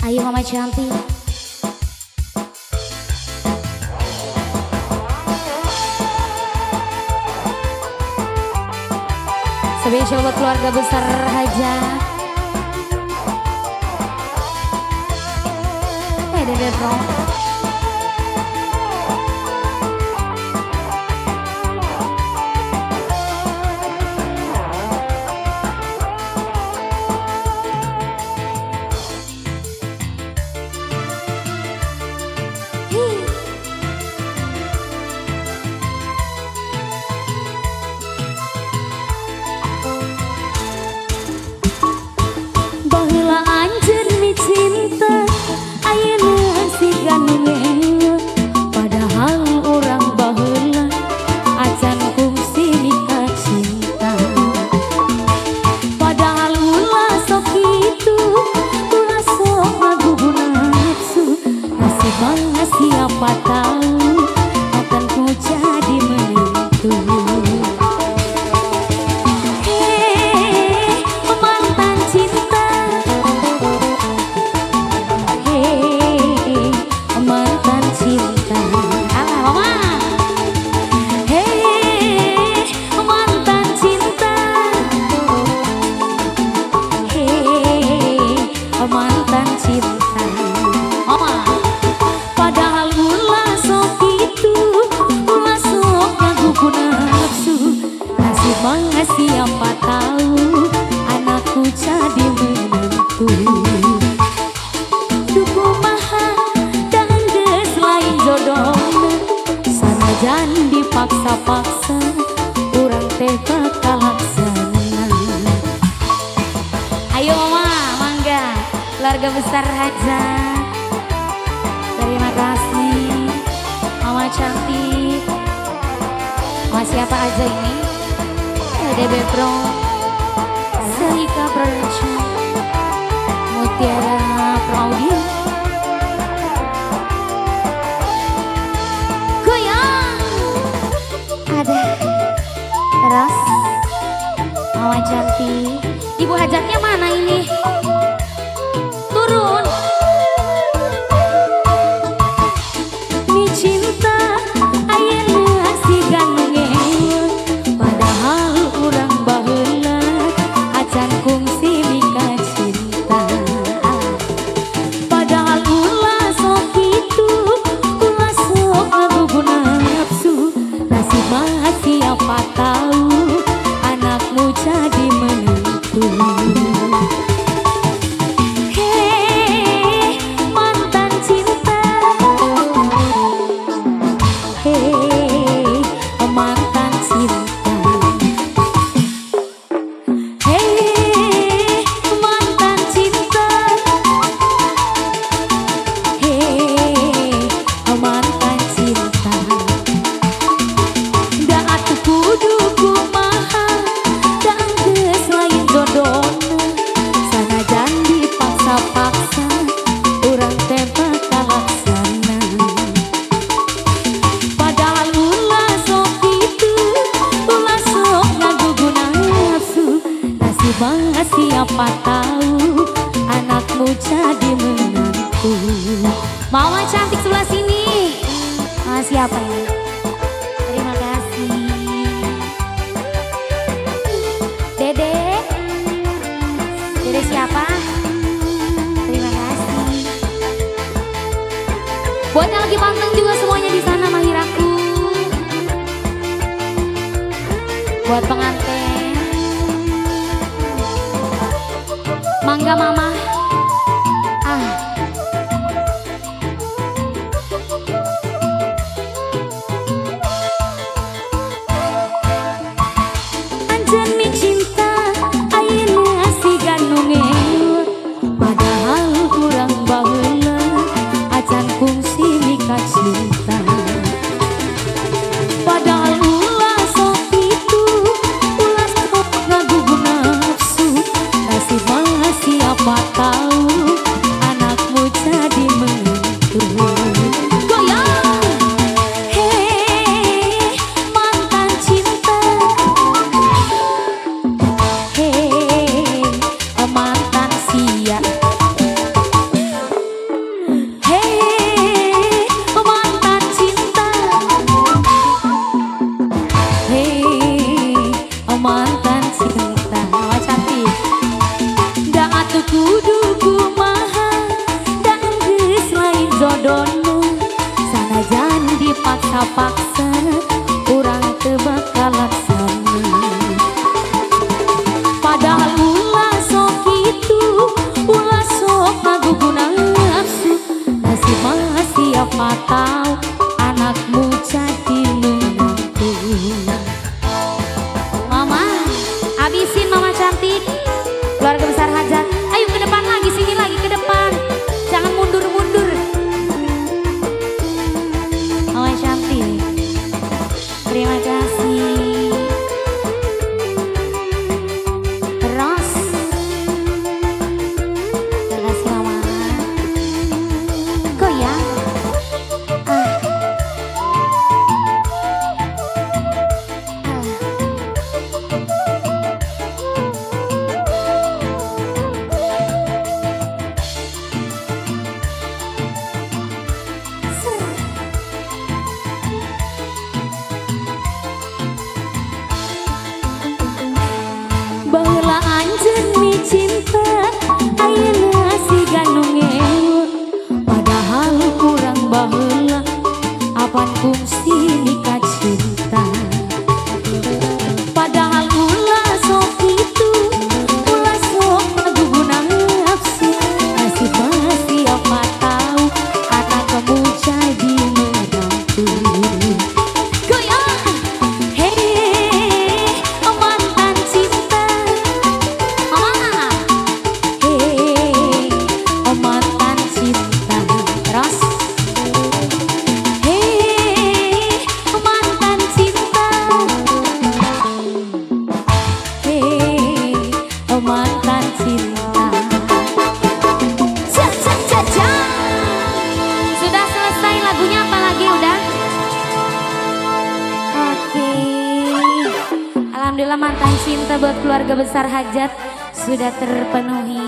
Ayo mama cantik. Spesial buat keluarga besar Hajat. Dede bro. Baheula anjeun mi cinta ayeuna sigan ngeu padahal orang baheula acan kungsi nikah cinta padahal ulah sok kitu ulah sok ngaguguna nafsu nasib mah siapa tahu akan ku jadi menentu. Siapa tahu anakku jadi menentu. Duku maha dan geus lain jodohna sanajan dipaksa-paksa urang teh bakal laksana. Ayo mama, mangga keluarga besar Hajat. Terima kasih mama cantik. Mama siapa aja ini? Dede Bro, Selika Production, Mutiara Pro-Audio. Goyang. Ada terus mama cantik. Ibu Hajatnya mana ini? Turun. Mi cinta ayeuna sigan ngeu padahal urang baheula acan kungsi nikah cinta padahal ulah sok kitu ulah sok ngaguguna nafsu nasib mah siapa tahu anakmu jadi menentu. Hei mantan cinta, hei mantan cinta, hei mantan cinta, hei mantan cinta. Da atuh kudu kumaha da geus lain jodohna sanajan dipaksa-paksa urang teh bakal laksana. Padahal ulah sok kitu ulah sok ngaguguna nafsu nasib mah siapa tahu anakmu jadi menantu. Mama cantik sebelah sini. Siapa ini? Terima kasih. Dede. Dede siapa? Terima kasih. Buat yang lagi panteng juga semuanya di sana mahiraku. Buat pengantin. Mangga mama. Anjeun mi cinta ayeuna sigan ngeu padahal urang baheula acan kungsi nikah cinta padahal ulah sok kitu ulah sok ngaguguna nafsu nasib mah siapa tahu anakmu jadi menentu. Goyang. Hei mantan cinta, hei mantan sia. paksa urang teu bakal laksana. Padahal ulah sok kitu, ulah sok ngaguguna nafsu. Nasib mah siapa tahu anakmu jadi menantu. Mama, habisin mama cantik. Keluarga besar hajat, ayo ke depan lagi, sini lagi ke depan. Jangan mundur-mundur. Mama cantik. Terima kasih. Terus. Terima kasih mama. Goyang. Baheula anjeun mi cinta ayeuna siga nu ngewe. Padahal kurang baheula apan fungsi nikah cinta. Padahal ulah sok kitu, ulah sok ngaguguna nafsu. Nasib mah siapa tahu anak kamu jadi menantu. Goyang, hey mantan cinta. Mantan cinta, terus hey mantan cinta, hey mantan cinta. Sudah selesai lagunya, apa lagi udah? Oke, alhamdulillah mantan cinta buat keluarga besar hajat sudah terpenuhi.